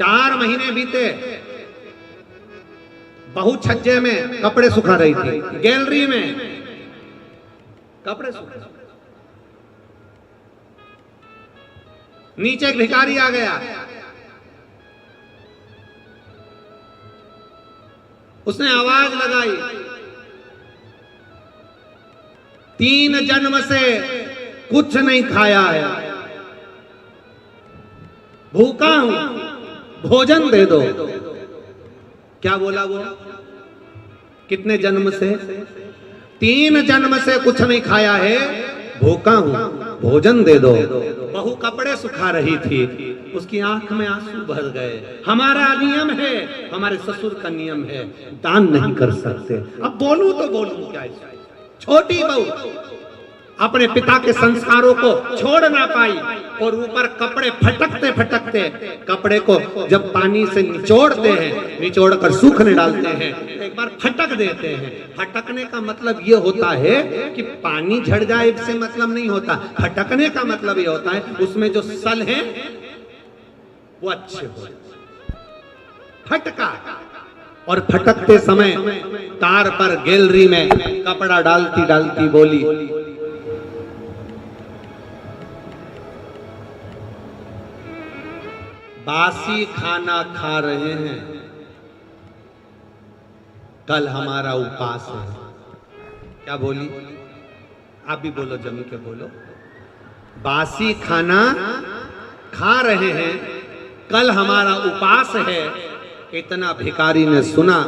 4 महीने बीते, बहू छज्जे में कपड़े सुखा रही थी, गैलरी में कपड़े सुखा। नीचे एक भिखारी आ गया, उसने आवाज लगाई, 3 जन्म से कुछ नहीं खाया है, भूखा हूं, भोजन दे दो। क्या बोला वो? कितने जन्म से? 3 जन्म से कुछ नहीं खाया है, भूखा हूं, भोजन दे दो। बहू कपड़े सुखा रही थी, उसकी आंख में आंसू भर गए। हमारा नियम है, हमारे ससुर का नियम है, दान नहीं कर सकते। अब बोलूं तो बोलूं क्या? छोटी बहू अपने पिता के संस्कारों को छोड़ ना पाई और ऊपर कपड़े फटकते फटकते, कपड़े को जब पानी से निचोड़ते हैं, निचोड़ कर सूखने डालते हैं, एक बार फटक देते हैं। फटकने का मतलब ये होता है कि पानी झड़ जाए इससे मतलब नहीं होता। फटकने का मतलब ये होता है उसमें जो सल है वो अच्छे हो। फटका, और फटकते समय तार पर गैलरी में कपड़ा डालती डालती बोली, बासी खाना खा रहे हैं, कल हमारा उपवास है। क्या बोली? आप भी बोलो, जमी के बोलो। बासी खाना खा रहे हैं, कल हमारा उपवास है। इतना भिखारी ने सुना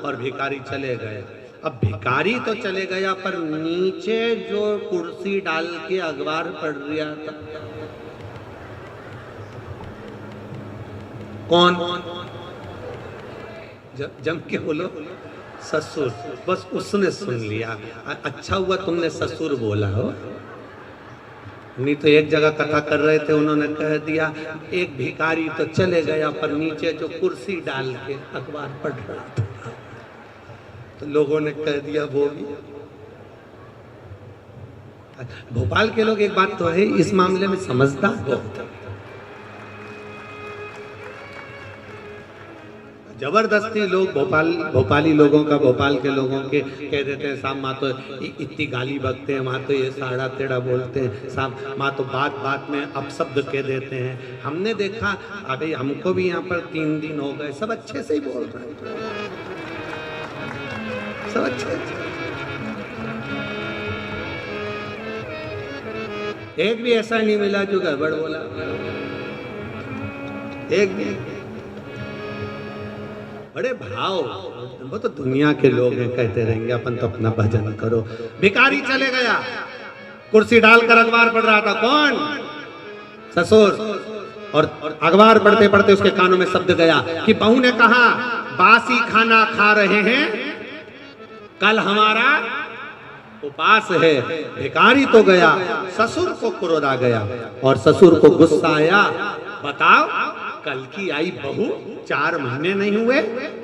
और भिखारी चले गए। अब भिखारी तो चले गया, पर नीचे जो कुर्सी डाल के अखबार पढ़ रहा था कौन? जम के बोलो, ससुर। बस उसने सुन लिया। अच्छा हुआ तुमने ससुर बोला हो, नहीं तो एक जगह कथा कर रहे थे, उन्होंने कह दिया एक भिखारी तो चले गया, पर नीचे जो कुर्सी डाल के अखबार पढ़ रहा था, तो लोगों ने कह दिया वो भी। भोपाल के लोग, एक बात तो है, इस मामले में समझदार बहुत है। जबरदस्ती लोग भोपाली लोगों का, भोपाल के लोगों के कह देते हैं साहब माँ तो इतनी गाली बकते हैं, माँ तो ये साड़ा तेड़ा बोलते हैं, साहब माँ तो बात बात में अपशब्द कह देते हैं। हमने देखा, अभी हमको भी यहाँ पर 3 दिन हो गए, सब अच्छे से ही बोल रहे हैं, सब अच्छे। एक भी ऐसा नहीं मिला जो गड़बड़ बोला, एक भी। बड़े भाव, वो तो दुनिया के लोग हैं, कहते रहेंगे अपन तो अपना भजन करो। भिखारी चले गया, कुर्सी डालकर अखबार पढ़ रहा था। कौन? ससुर। और अखबार पढ़ते पढ़ते उसके कानों में शब्द गया कि बहू ने कहा बासी खाना खा रहे हैं, कल हमारा उपवास है। भिखारी तो गया, ससुर को क्रोध आ गया और ससुर को गुस्सा आया। बताओ, कल की आई बहू 4 महीने नहीं हुए,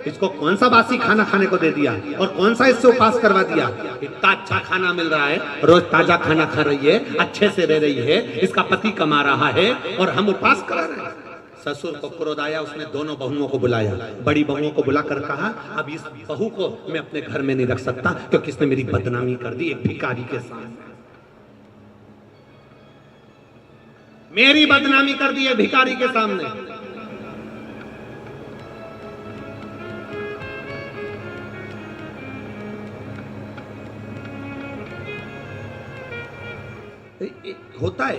इसको कौन सा बासी खाना खाने को दे दिया और कौन सा इससे उपवास करवा दिया? इतना अच्छा खाना मिल रहा है, रोज ताजा खाना खा रही है, अच्छे से रह रही है, इसका पति कमा रहा है और हम उपवास करा रहे हैं। ससुर को क्रोध आया, उसने दोनों बहुओं को बुलाया। बड़ी बहुओं को बुलाकर कहा अब इस बहू को मैं अपने घर में नहीं रख सकता, क्योंकि इसने मेरी बदनामी कर दी एक भिखारी के सामने। मेरी बदनामी कर दी है भिखारी के सामने। होता है,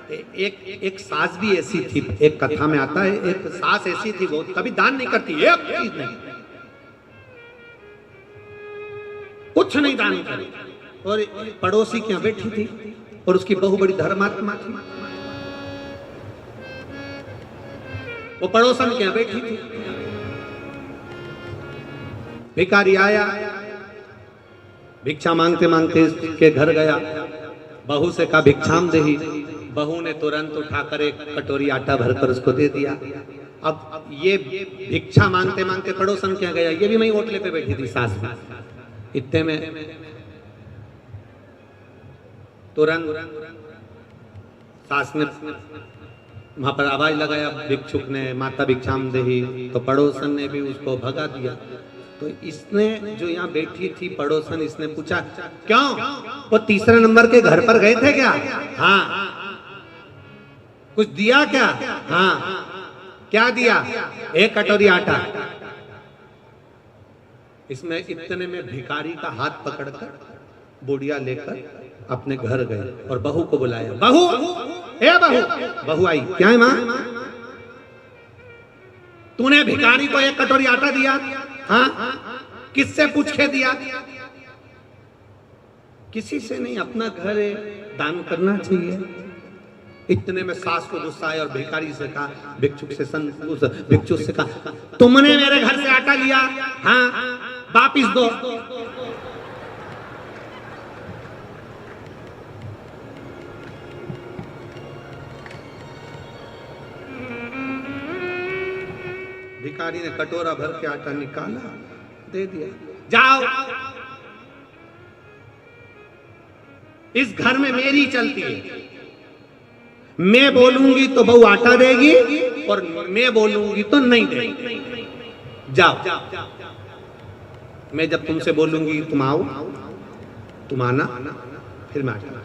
एक सास भी ऐसी थी, एक कथा में आता है, एक सास ऐसी थी, वो कभी दान नहीं करती, एक चीज नहीं, कुछ नहीं दान करती। और पड़ोसी के यहाँ बैठी थी और उसकी बहू बड़ी धर्मात्मा थी, वो पड़ोसन के यहाँ बैठी थी। भिखारी आया, भिक्षा मांगते मांगते इसके घर गया, बहू से कहा भिक्षाम देही। बहू ने तुरंत उठाकर एक कटोरी आटा भरकर उसको दे दिया। अब ये भिक्षा मांगते मांगते पड़ोसन के यहाँ गया, ये भी वहीं होटले पे बैठी थी सास में। इतने में तुरंत सास ने वहां पर आवाज लगाया भिक्षुक ने, माता भिक्षाम देही, तो पड़ोसन ने भी उसको भगा दिया। तो इसने जो यहाँ बैठी थी पड़ोसन, इसने पूछा क्यों वो तीसरे नंबर के घर पर गए थे क्या? हाँ। कुछ दिया क्या? हाँ। क्या दिया? 1 कटोरी आटा। इसमें इतने में भिखारी का हाथ पकड़कर बुढ़िया लेकर अपने घर गए और बहू को बुलाया। बहू, ए बहू। बहू आई। क्या है माँ? तूने भिखारी को 1 कटोरी आटा दिया? हाँ। किससे पूछ के दिया? किसी से नहीं, अपना घर है, दान करना चाहिए। इतने में सास को गुस्सा आया और भिखारी से कहा, भिक्षुक से कहा, तुमने मेरे घर से आटा लिया? हाँ। वापिस दो। भिखारी ने कटोरा भर के आटा निकाला, दे दिया। जाओ, इस घर में मेरी चलती है। मैं बोलूंगी तो बहू आटा देगी और मैं बोलूंगी तो नहीं देगी। जाओ। मैं जब तुमसे बोलूंगी तुम आओ, तुम आना, फिर मैं आटा।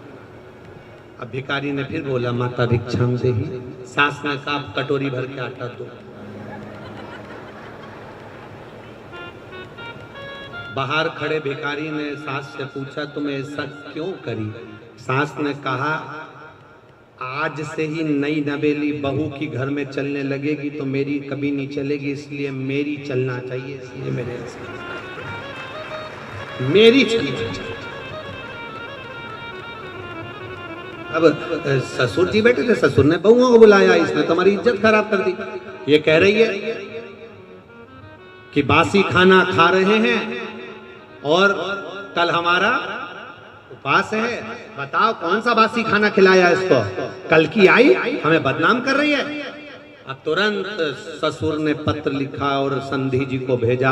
अब भिखारी ने फिर बोला, माता भिक्षाम देही। सास ने कहा, कटोरी भर के आटा दो। बाहर खड़े भिखारी ने सास से पूछा, तुम ऐसा क्यों करी? सास ने कहा, आज से ही नई नवेली बहू की घर में चलने लगेगी तो मेरी कभी नहीं चलेगी, इसलिए मेरी चलना चाहिए, इसलिए मेरी चलनी चाहिए। अब ससुर जी बैठे थे, ससुर ने बहुओं को बुलाया, इसने तुम्हारी इज्जत खराब कर दी। ये कह रही है कि बासी खाना खा रहे हैं और कल हमारा उपास है। बताओ कौन सा बासी खाना खिलाया इसको? कल की आई हमें बदनाम कर रही है। अब तुरंत ससुर ने पत्र लिखा और संधि जी को भेजा,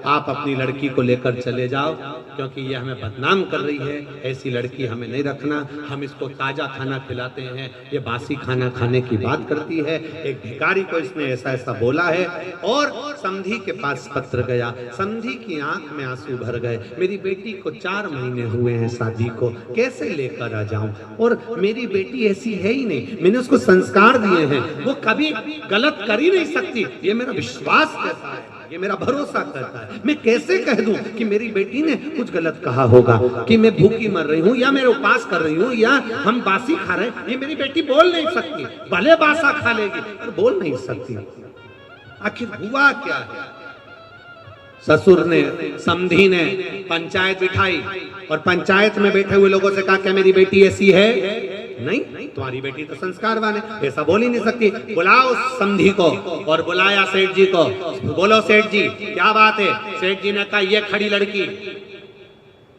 आप अपनी लड़की को लेकर चले जाओ, क्योंकि ये हमें बदनाम कर रही है। ऐसी लड़की हमें नहीं रखना, हम इसको ताजा खाना खिलाते हैं, ये बासी खाना खाने की बात करती है। एक भिखारी को इसने ऐसा ऐसा बोला है। और संधि के पास पत्र गया, संधि की आंख में आंसू भर गए। मेरी बेटी को 4 महीने हुए हैं शादी को, कैसे लेकर आ जाऊं? और मेरी बेटी ऐसी है ही नहीं, मैंने उसको संस्कार दिए हैं, वो कभी गलत कर ही नहीं सकती। ये मेरा विश्वास कहता है, ये मेरा भरोसा करता है। मैं कैसे कह दूं कि मेरी बेटी ने कुछ गलत कहा होगा, कि मैं भूखी मर रही हूँ या मैं उपवास कर रही हूँ या हम बासी खा रहे हैं? ये मेरी बेटी बोल नहीं सकती, भले बासा खा लेगी पर बोल नहीं सकती। आखिर हुआ क्या है? ससुर ने, समधी ने पंचायत बिठाई और पंचायत में बैठे हुए लोगों से कहा, क्या मेरी बेटी ऐसी है? नहीं, तुम्हारी बेटी तो संस्कारवान है, ऐसा बोल ही नहीं सकती। बुलाओ समधी को। और बुलाया सेठ जी को। बोलो सेठ जी, क्या बात है? सेठ जी ने कहा, ये खड़ी लड़की,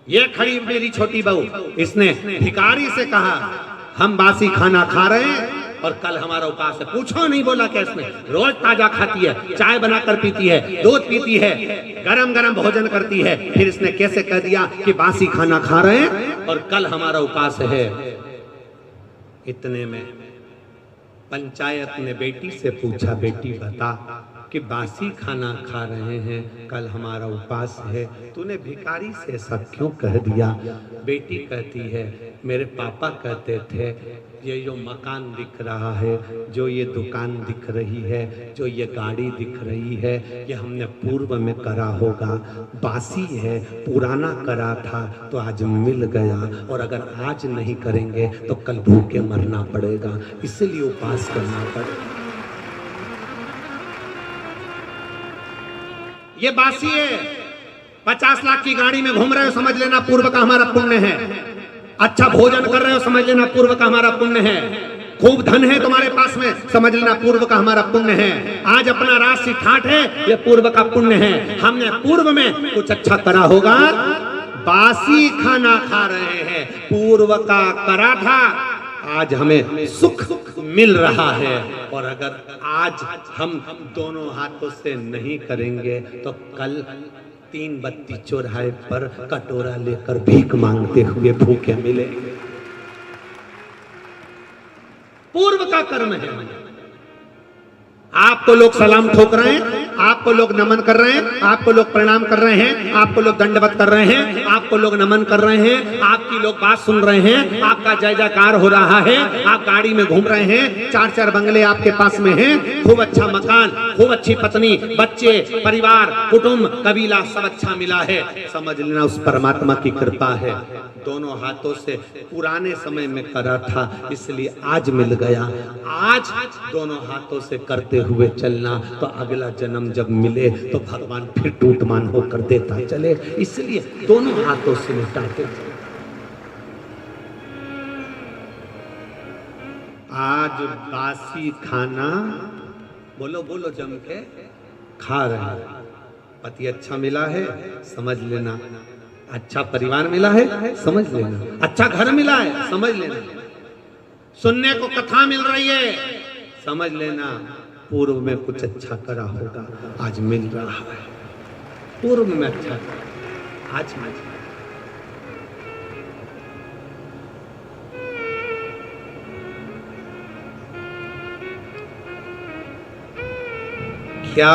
ये खड़ी मेरी छोटी बहू, इसने भिखारी से कहा हम बासी खाना खा रहे हैं और कल हमारा उपास है। पूछो नहीं बोला क्या इसने? रोज ताजा खाती है, चाय बनाकर पीती है, दूध पीती है, गरम गरम भोजन करती है, फिर इसने कैसे कह दिया कि बासी खाना खा रहे हैं और कल हमारा उपास है? इतने में पंचायत ने बेटी से पूछा, बेटी बता कि बासी खाना खा रहे हैं, कल हमारा उपवास है, तूने भिखारी से सब क्यों कह दिया? बेटी कहती है, मेरे पापा कहते थे ये जो मकान दिख रहा है, जो ये दुकान दिख रही है, जो ये गाड़ी दिख रही है, ये हमने पूर्व में करा होगा, बासी है, पुराना करा था तो आज मिल गया, और अगर आज नहीं करेंगे तो कल भूखे मरना पड़ेगा, इसलिए उपवास करना पड़ेगा। ये बासी है, 50 लाख की गाड़ी में घूम रहे हो, समझ लेना पूर्व का हमारा पुण्य है। अच्छा भोजन कर रहे हो, समझ लेना पूर्व का हमारा पुण्य है। खूब धन है तुम्हारे पास में, समझ लेना पूर्व का हमारा पुण्य है। आज अपना राशि ठाठ है, ये पूर्व का पुण्य है। हमने पूर्व में कुछ अच्छा करा होगा, बासी खाना खा रहे हैं, पूर्व का करा था, आज हमें सुख मिल रहा है। और अगर आज हम दोनों हाथों से नहीं करेंगे तो कल 3 बत्ती चौराहे पर कटोरा लेकर भीख मांगते हुए भूखे मिलेंगे। पूर्व का कर्म है, आपको लोग सलाम ठोक रहे हैं, आपको लोग नमन कर रहे हैं, आपको लोग प्रणाम कर रहे हैं, आपको लोग दंडवत कर रहे हैं, आपको लोग नमन कर रहे हैं, आपकी लोग बात सुन रहे हैं, आपका जय जयकार हो रहा है, आप गाड़ी में घूम रहे हैं, 4-4 बंगले आपके पास में हैं, खूब अच्छा मकान, खूब अच्छी पत्नी, बच्चे, परिवार, कुटुंब, कबीला सब अच्छा मिला है। समझ लेना उस परमात्मा की कृपा है। दोनों हाथों से पुराने समय में करा था, इसलिए आज मिल गया। आज दोनों हाथों से करते हुए चलना, तो अगला जन्म जब मिले तो भगवान फिर टूटमान होकर देता चले, इसलिए दोनों हाथों से निपटाते चले। आज बासी खाना बोलो बोलो जम के खा रहे हैं। पति अच्छा मिला है, समझ लेना। अच्छा परिवार मिला है, समझ लेना। अच्छा घर मिला है, समझ लेना। सुनने को कथा मिल रही है, समझ लेना पूर्व में कुछ अच्छा करा होगा, आज मिल रहा है। पूर्व में अच्छा करा, आज मिल। क्या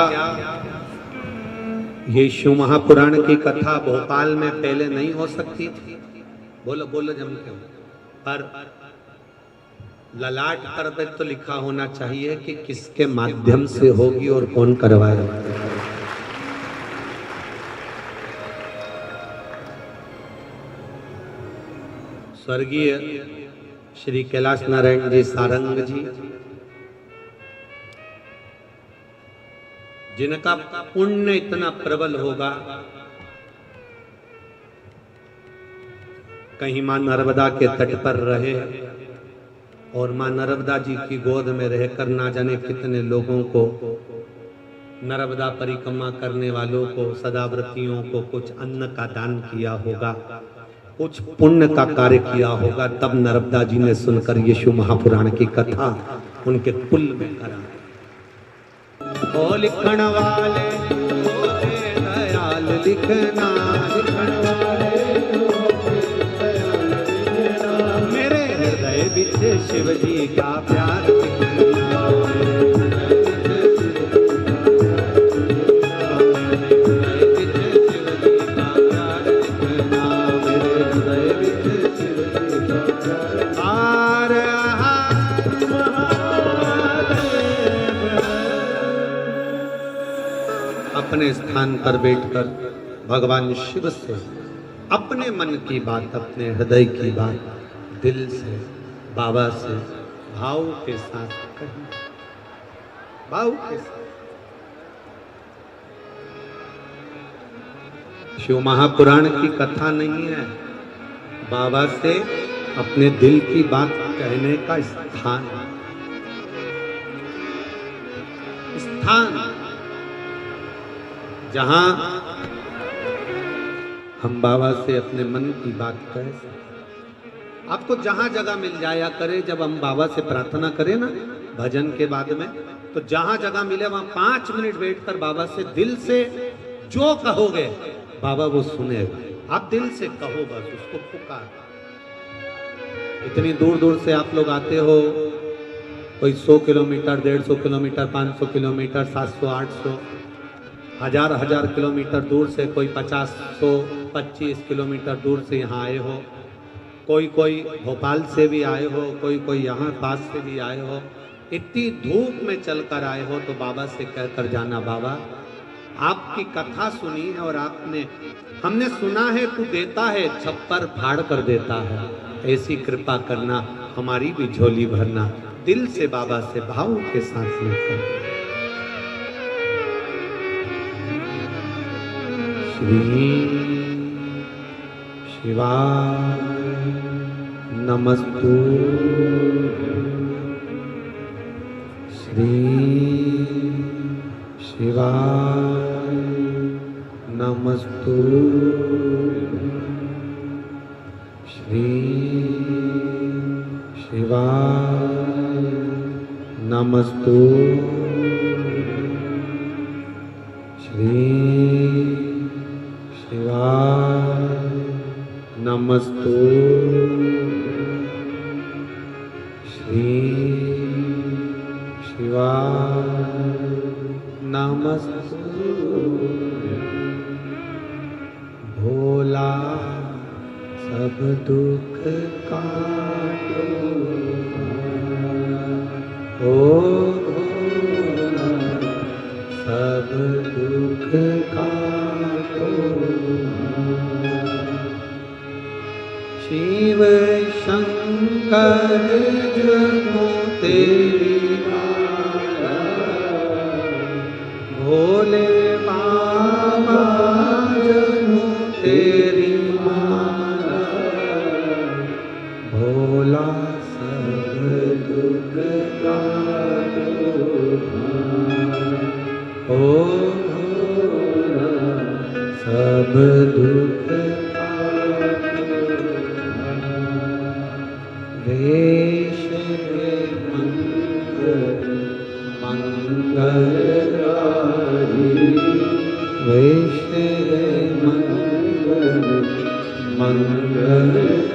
यीशु महापुराण की कथा भोपाल में पहले नहीं हो सकती थी? बोलो बोलो जम के। पर ललाट पर तो लिखा होना चाहिए कि किसके माध्यम से होगी और कौन करवाएगा। स्वर्गीय श्री कैलाश नारायण जी सारंग जी, जिनका पुण्य इतना प्रबल होगा, कहीं मां नर्मदा के तट पर रहे और मां नर्मदा जी की गोद में रहकर ना जाने कितने लोगों को, नर्मदा परिक्रमा करने वालों को, सदाव्रतियों को कुछ अन्न का दान किया होगा, कुछ पुण्य का कार्य किया होगा। तब नर्मदा जी ने सुनकर यीशु महापुराण की कथा उनके कुल में करा। ओ लिखण वाले दयाल लिखना, लिखण वाले मेरे हृदय बिच शिव जी का प्यार लिखना, मेरे हृदय बिच शिव जी का प्यार। अपने स्थान पर बैठकर भगवान शिव से अपने मन की बात, अपने हृदय की बात दिल से बाबा से भाव के साथ कही, भाव के साथ। शिव महापुराण की कथा नहीं है, बाबा से अपने दिल की बात कहने का स्थान, स्थान जहां हम बाबा से अपने मन की बात कह सकते। आपको जहां जगह मिल जाया करे, जब हम बाबा से प्रार्थना करें ना भजन के बाद में, तो जहां जगह मिले वहां 5 मिनट बैठकर बाबा से दिल से जो कहोगे बाबा वो सुनेगा। आप दिल से कहो, बस उसको पुकार। इतनी दूर दूर से आप लोग आते हो, कोई 100 किलोमीटर, 150 किलोमीटर, 500 किलोमीटर, 700, 800, हजार किलोमीटर दूर से, कोई 50, 100, 25 किलोमीटर दूर से यहाँ आए हो, कोई भोपाल से भी आए हो, कोई यहाँ पास से भी आए हो। इतनी धूप में चलकर आए हो तो बाबा से कहकर जाना, बाबा आपकी कथा सुनी है और हमने सुना है तू देता है, छप्पर फाड़ कर देता है, ऐसी कृपा करना, हमारी भी झोली भरना। दिल से बाबा से भाव के साथ लेकर श्री शिवाय नमस्तु, श्री शिवाय नमस्तु, श्री शिवाय नमस्तु, श्री शिवाय नमस्तु, श्री शिवाय नमस्तु भोला सब दुख काटो ओ भोला सब दुख काटो शिव शंकर जनो तेरी माला भोले बाबा जनो तेरी माला भोला सब दुख काटो ओ भोला सब दुख वेश मंगलकारी वेश मंगलकारी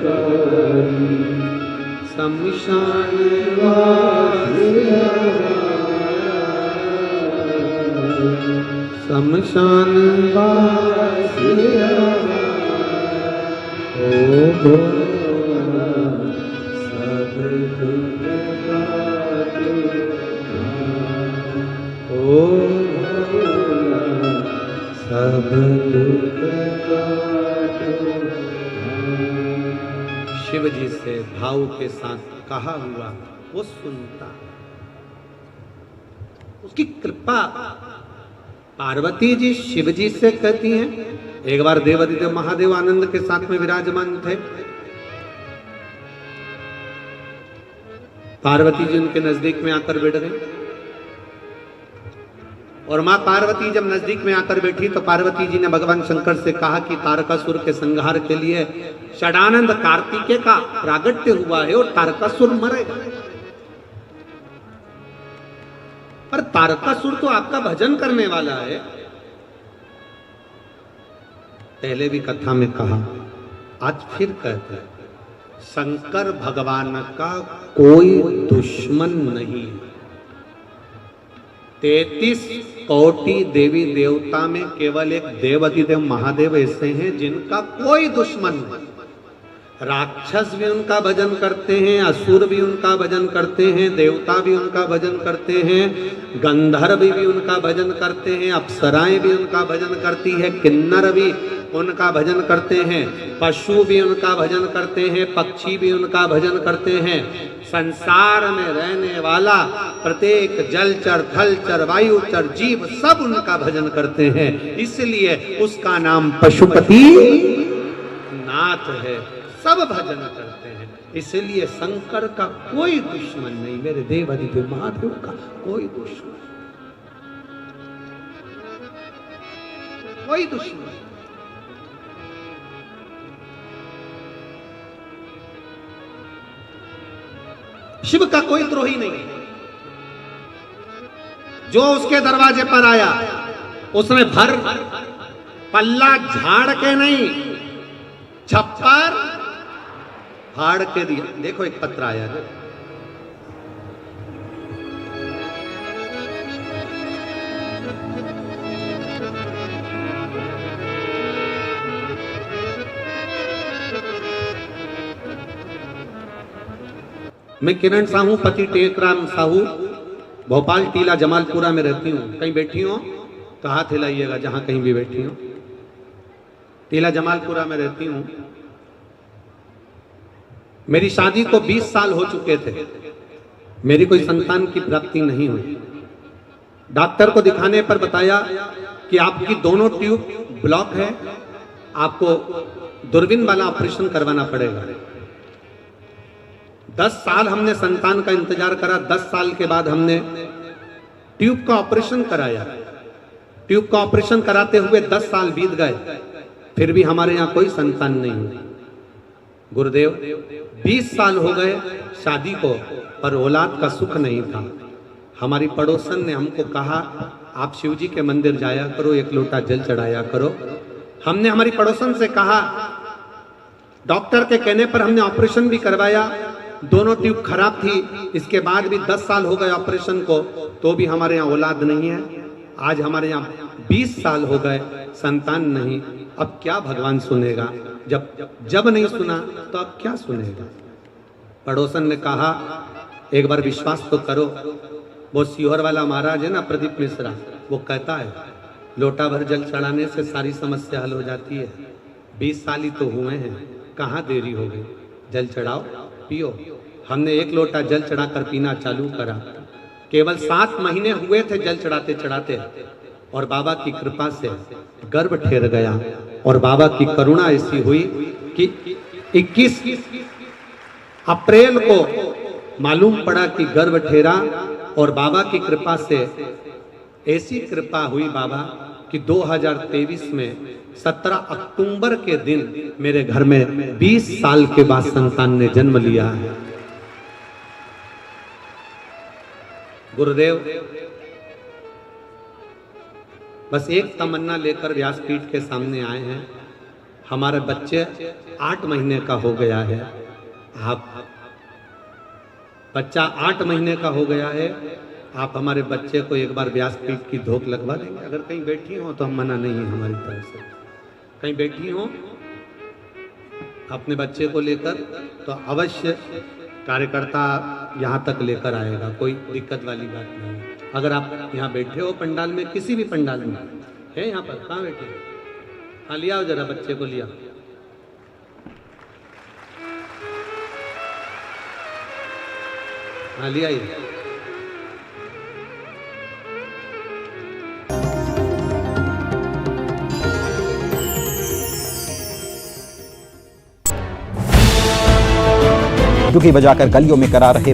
शमशान शमशान ओ सब दुख शिव जी से भाव के साथ कहा हुआ वो सुनता, उसकी कृपा। पार्वती जी शिव जी से कहती हैं। एक बार देवादिदेव महादेव आनंद के साथ में विराजमान थे। पार्वती जी उनके नजदीक में आकर बैठ गई और मां पार्वती जब नजदीक में आकर बैठी तो पार्वती जी ने भगवान शंकर से कहा कि तारकासुर के संहार के लिए षडानंद कार्तिकेय का प्रागट्य हुआ है और तारकासुर मरेगा। पर तारकासुर तो आपका भजन करने वाला है। पहले भी कथा में कहा, आज फिर कहते हैं, शंकर भगवान का कोई दुश्मन नहीं। 33 कोटि देवी देवता में केवल एक देवादिदेव महादेव ऐसे हैं जिनका कोई दुश्मन नहीं। राक्षस भी उनका भजन करते हैं, असुर भी उनका भजन करते हैं, देवता भी उनका भजन करते हैं, गंधर्व भी उनका भजन करते हैं, अप्सराएं भी उनका भजन करती है, किन्नर भी उनका भजन करते हैं, पशु भी उनका भजन करते हैं, पक्षी भी उनका भजन करते हैं। संसार में रहने वाला प्रत्येक जलचर थलचर वायुचर जीव सब उनका भजन करते हैं। इसलिए उसका नाम पशुपति नाथ है। सब भजन करते हैं। इसलिए शंकर का कोई दुश्मन नहीं, मेरे देवादिदेव महादेव का कोई दुश्मन, कोई दुश्मन। शिव का कोई द्रोही नहीं। जो उसके दरवाजे पर आया उसने भर पल्ला झाड़ के नहीं, छप्पर फाड़ के दिया। देखो एक पत्र आया है, मैं किरण साहू पति टेकराम साहू भोपाल टीला जमालपुरा में रहती हूँ। कहीं बैठी हो तो हाथ हिलाइएगा जहां कहीं भी बैठी हो। टीला जमालपुरा में रहती हूँ। मेरी शादी को 20 साल हो चुके थे, मेरी कोई संतान की प्राप्ति नहीं हुई। डॉक्टर को दिखाने पर बताया कि आपकी दोनों ट्यूब ब्लॉक है, आपको दूरबीन वाला ऑपरेशन करवाना पड़ेगा। 10 साल हमने संतान का इंतजार करा। 10 साल के बाद हमने ट्यूब का ऑपरेशन कराया। ट्यूब का ऑपरेशन कराते हुए 10 साल बीत गए, फिर भी हमारे यहाँ कोई संतान नहीं हुई। गुरुदेव 20 साल हो गए शादी को, पर औलाद का सुख नहीं था। हमारी पड़ोसन ने हमको कहा आप शिव जी के मंदिर जाया करो, एक लोटा जल चढ़ाया करो। हमने हमारी पड़ोसन से कहा, डॉक्टर के कहने पर हमने ऑपरेशन भी करवाया। दोनों ट्यूब खराब थी, इसके बाद भी 10 साल हो गए ऑपरेशन को, तो भी हमारे यहाँ औलाद नहीं है। आज हमारे यहाँ 20 साल हो गए, संतान नहीं, अब क्या भगवान सुनेगा? जब नहीं सुना तो अब क्या सुनेगा? पड़ोसन ने कहा एक बार विश्वास तो करो, वो सीहोर वाला महाराज है ना प्रदीप मिश्रा, वो कहता है लोटा भर जल चढ़ाने से सारी समस्या हल हो जाती है। 20 साल ही तो हुए हैं, कहाँ देरी हो गई? जल चढ़ाओ, पियो। हमने 1 लोटा जल चढ़ाकर पीना चालू करा। केवल 7 महीने हुए थे जल चढ़ाते चढ़ाते, और बाबा की कृपा से गर्भ ठहर गया। और बाबा की करुणा ऐसी हुई कि 21 अप्रैल को मालूम पड़ा कि गर्भ ठहरा, और बाबा की कृपा से ऐसी कृपा हुई बाबा कि 2023 में 17 अक्टूबर के दिन मेरे घर में 20 साल के बाद संतान ने जन्म लिया है। गुरुदेव बस एक तमन्ना लेकर व्यासपीठ के सामने आए हैं। हमारे बच्चे 8 महीने का हो गया है। आप बच्चा 8 महीने का हो गया है, आप हमारे बच्चे को एक बार व्यासपीठ की धोख लगवा देंगे? अगर कहीं बैठी हो तो हम मना नहीं है हमारी तरफ से। कहीं बैठी हो अपने बच्चे को लेकर तो अवश्य कार्यकर्ता यहाँ तक लेकर आएगा, कोई दिक्कत वाली बात नहीं है। अगर आप यहाँ बैठे हो पंडाल में, किसी भी पंडाल में है, यहाँ पर कहाँ बैठे? हाँ लिया जरा बच्चे को, लिया। हाँ लिया ही। डुगी बजाकर गलियों में करा रहे